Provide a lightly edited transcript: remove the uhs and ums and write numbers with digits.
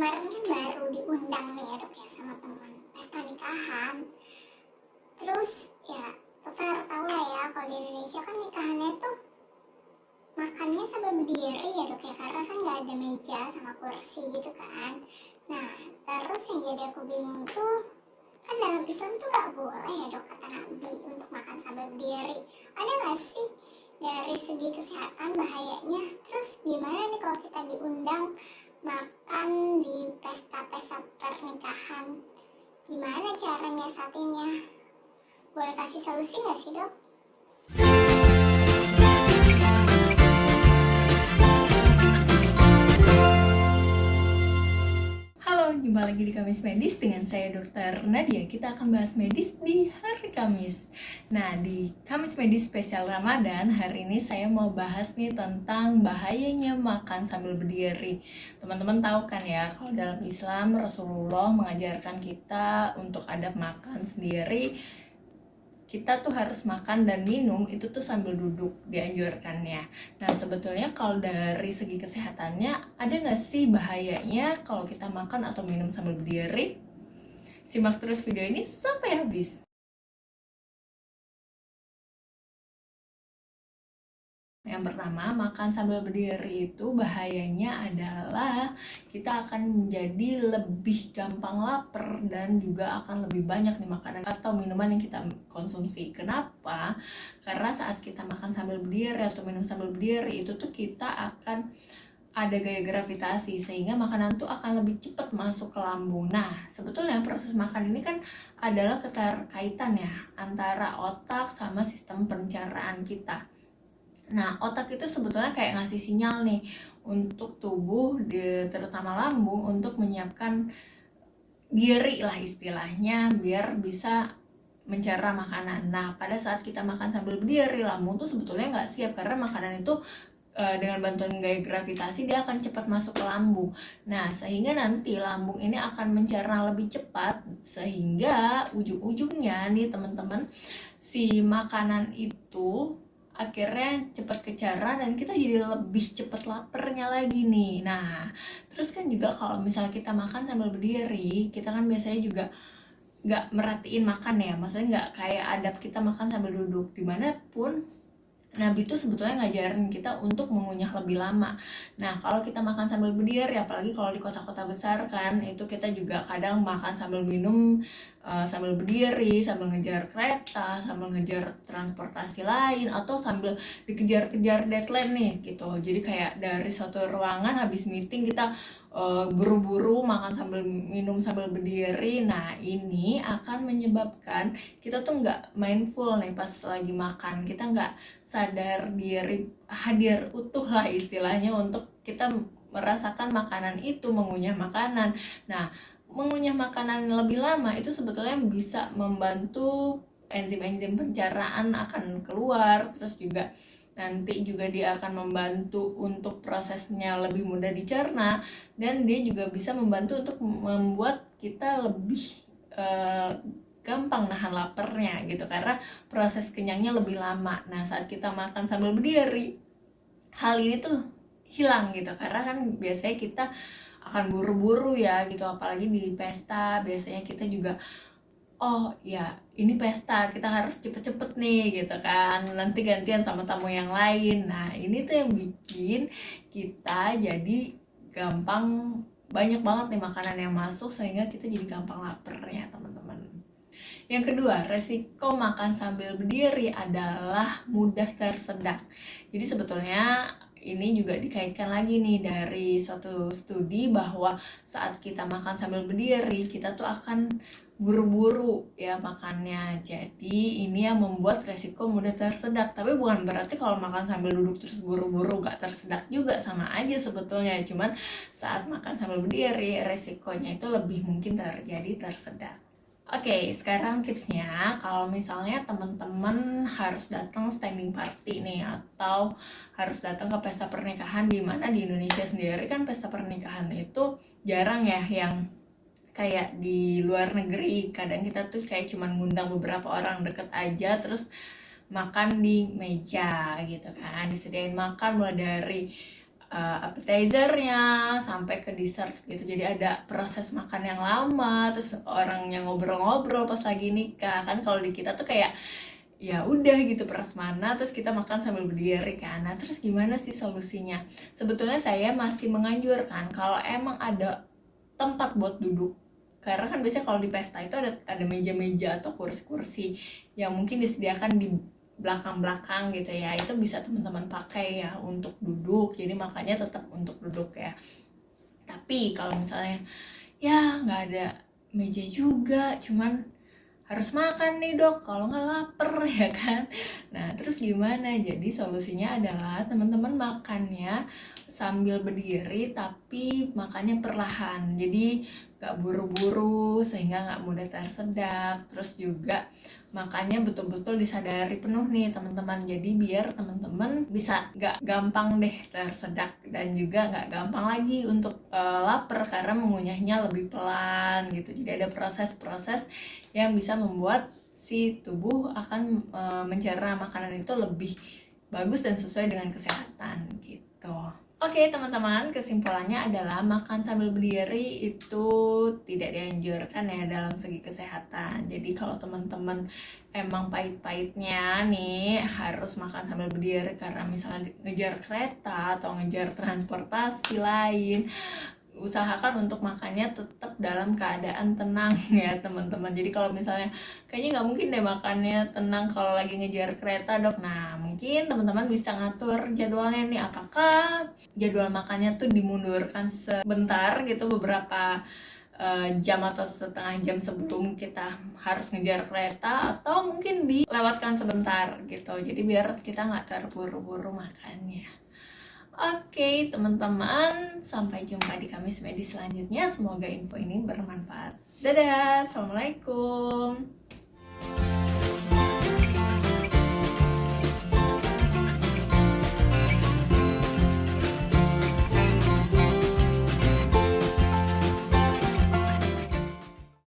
kemarin kan baru diundang nih ya dok ya sama teman pesta nikahan. Terus ya dokter tahu lah ya kalau di Indonesia kan nikahannya tuh makannya sambil berdiri ya dok ya, karena kan nggak ada meja sama kursi gitu kan. Nah terus yang jadi aku bingung tuh, kan dalam Islam tuh nggak boleh ya dok kata Nabi untuk makan sambil berdiri. Ada nggak sih dari segi kesehatan bahayanya? Terus gimana nih kalau kita diundang makan di pesta-pesta pernikahan? Gimana cara nyiasatinnya? Boleh kasih solusi nggak sih dok? Halo, jumpa lagi di Kamis Medis dengan saya Dr. Nadia. Kita akan bahas medis di hari Kamis. Nah, di Kamis Medis spesial Ramadan, hari ini saya mau bahas nih tentang bahayanya makan sambil berdiri. Teman-teman tahu kan ya, kalau dalam Islam Rasulullah mengajarkan kita untuk adab makan sendiri. Kita tuh harus makan dan minum itu tuh sambil duduk, dianjurkannya. Nah sebetulnya kalau dari segi kesehatannya ada nggak sih bahayanya kalau kita makan atau minum sambil berdiri? Simak terus video ini sampai habis. Yang pertama, makan sambil berdiri itu bahayanya adalah kita akan menjadi lebih gampang lapar dan juga akan lebih banyak nih makanan atau minuman yang kita konsumsi. Kenapa? Karena saat kita makan sambil berdiri atau minum sambil berdiri itu tuh kita akan ada gaya gravitasi sehingga makanan tuh akan lebih cepat masuk ke lambung. Nah, sebetulnya proses makan ini kan adalah keterkaitan ya antara otak sama sistem pencernaan kita. Nah, otak itu sebetulnya kayak ngasih sinyal nih untuk tubuh, terutama lambung, untuk menyiapkan diri lah istilahnya biar bisa mencerna makanan. Nah, pada saat kita makan sambil berdiri, lambung tuh sebetulnya nggak siap karena makanan itu dengan bantuan gaya gravitasi dia akan cepat masuk ke lambung. Nah, sehingga nanti lambung ini akan mencerna lebih cepat sehingga ujung-ujungnya nih teman-teman, si makanan itu akhirnya cepat kecerna dan kita jadi lebih cepat laparnya lagi nih. Nah, terus kan juga kalau misalnya kita makan sambil berdiri, kita kan biasanya juga nggak merhatiin makan ya, maksudnya nggak kayak adab kita makan sambil duduk. Dimanapun Nabi itu sebetulnya ngajarin kita untuk mengunyah lebih lama. Nah, kalau kita makan sambil berdiri, apalagi kalau di kota-kota besar kan, itu kita juga kadang makan sambil minum, sambil berdiri, sambil ngejar kereta, sambil ngejar transportasi lain, atau sambil dikejar-kejar deadline nih gitu. Jadi kayak dari suatu ruangan habis meeting kita buru-buru makan sambil minum sambil berdiri. Nah, ini akan menyebabkan kita tuh nggak mindful nih pas lagi makan. Kita nggak sadar diri, hadir utuh lah istilahnya untuk kita merasakan makanan itu, mengunyah makanan. Nah, mengunyah makanan lebih lama itu sebetulnya bisa membantu enzim-enzim pencernaan akan keluar, terus juga nanti juga dia akan membantu untuk prosesnya lebih mudah dicerna, dan dia juga bisa membantu untuk membuat kita lebih gampang nahan laparnya gitu karena proses kenyangnya lebih lama. Nah, saat kita makan sambil berdiri, hal ini tuh hilang gitu karena kan biasanya kita akan buru-buru ya gitu, apalagi di pesta biasanya kita juga oh ya ini pesta kita harus cepet-cepet nih gitu kan, nanti gantian sama tamu yang lain. Nah, ini tuh yang bikin kita jadi gampang banyak banget nih makanan yang masuk sehingga kita jadi gampang lapar ya teman-teman. Yang kedua, resiko makan sambil berdiri adalah mudah tersedak. Jadi sebetulnya ini juga dikaitkan lagi nih dari suatu studi bahwa saat kita makan sambil berdiri, kita tuh akan buru-buru ya makannya. Jadi ini yang membuat resiko mudah tersedak. Tapi bukan berarti kalau makan sambil duduk terus buru-buru gak tersedak juga, sama aja sebetulnya. Cuman saat makan sambil berdiri, resikonya itu lebih mungkin terjadi tersedak. Oke, sekarang tipsnya kalau misalnya teman-teman harus datang standing party nih atau harus datang ke pesta pernikahan, di mana di Indonesia sendiri kan pesta pernikahan itu jarang ya yang kayak di luar negeri. Kadang kita tuh kayak cuman ngundang beberapa orang deket aja terus makan di meja gitu kan, disediain makan mulai dari appetizernya sampai ke dessert gitu. Jadi ada proses makan yang lama, terus orang yang ngobrol-ngobrol pas lagi nikah. Kan kalau di kita tuh kayak ya udah gitu prasmanan terus kita makan sambil berdiri kan. Nah, terus gimana sih solusinya? Sebetulnya saya masih menganjurkan kalau emang ada tempat buat duduk, karena kan biasanya kalau di pesta itu ada meja-meja atau kursi-kursi yang mungkin disediakan di belakang-belakang gitu ya, itu bisa teman-teman pakai ya untuk duduk, jadi makanya tetap untuk duduk ya. Tapi kalau misalnya ya nggak ada meja juga, cuman harus makan nih dok, kalau nggak lapar ya kan. Nah terus gimana? Jadi solusinya adalah teman-teman makannya sambil berdiri tapi makannya perlahan, jadi nggak buru-buru sehingga nggak mudah tersedak. Terus juga makannya betul-betul disadari penuh nih teman-teman, jadi biar teman-teman bisa nggak gampang deh tersedak dan juga nggak gampang lagi untuk lapar karena mengunyahnya lebih pelan gitu. Jadi ada proses-proses yang bisa membuat si tubuh akan mencerna makanan itu lebih bagus dan sesuai dengan kesehatan gitu. Oke teman-teman, kesimpulannya adalah makan sambil berdiri itu tidak dianjurkan ya dalam segi kesehatan. Jadi kalau teman-teman emang pahit-pahitnya nih harus makan sambil berdiri karena misalnya ngejar kereta atau ngejar transportasi lain, usahakan untuk makannya tetap dalam keadaan tenang ya teman-teman. Jadi kalau misalnya kayaknya nggak mungkin deh makannya tenang kalau lagi ngejar kereta dok, nah mungkin teman-teman bisa ngatur jadwalnya nih, apakah jadwal makannya tuh dimundurkan sebentar gitu beberapa jam atau setengah jam sebelum kita harus ngejar kereta, atau mungkin dilewatkan sebentar gitu, jadi biar kita nggak terburu-buru makannya. Oke teman-teman, sampai jumpa di Kamis Medis selanjutnya. Semoga info ini bermanfaat. Dadah, assalamualaikum.